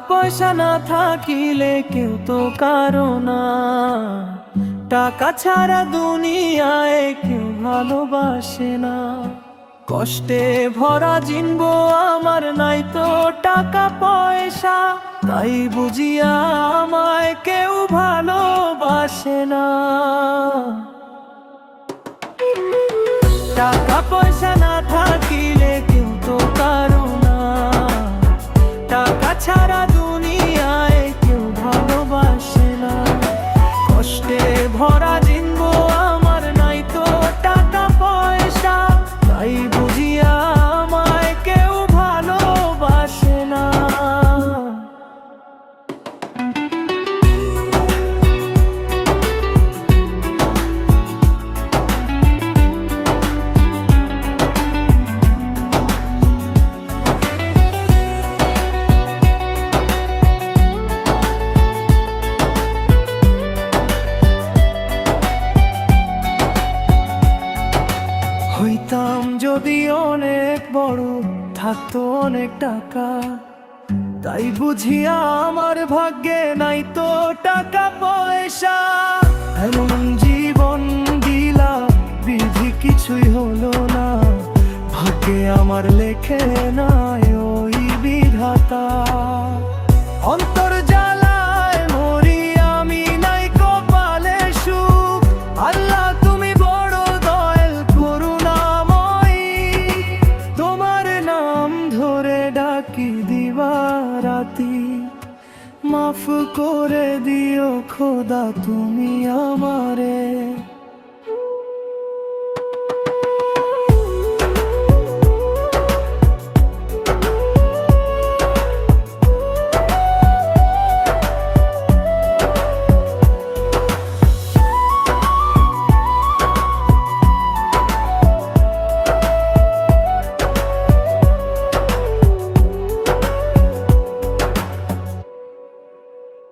পয়সা না থাকিলে কেউ তো কারো না, টাকা ছাড়া দুনিয়ায় কেউ ভালোবাসে না। কষ্টে ভরা জিনবো আমার নাই তো টাকা পয়সা, তাই বুঝিয়া আমায় কেউ ভালোবাসে না। টাকা পয়সা না থাকিলে কেউ তো কারো না, টাকা ছাড়া দুনিয়ায় কেউ ভালোবাসে না। কষ্টে ভরা জিনবো আমার নাই তো টাকা পয়সা, তাই বুঝিয়া আমায় কেউ ভালোবাসে না। হইতাম যদি অনেক বড়, থাকতো অনেক টাকা, তাই বুঝিয়া আমার ভাগ্যে নাই তো টাকা পয়সা। এমন জীবন দিলা বিধি কিছুই হলো না, ভাগ্যে আমার লেখে নাই ওই বিধাতা। অন্তর জ্বালায় মরি আমি, নাই কপালে সুখ। আল্লাহ তুমি বড় দয়াল করুণাময়ী, তোমার নাম ধরে ডাকি দিবারাতি। মাফ করে দিও খোদা তুমি আমারে।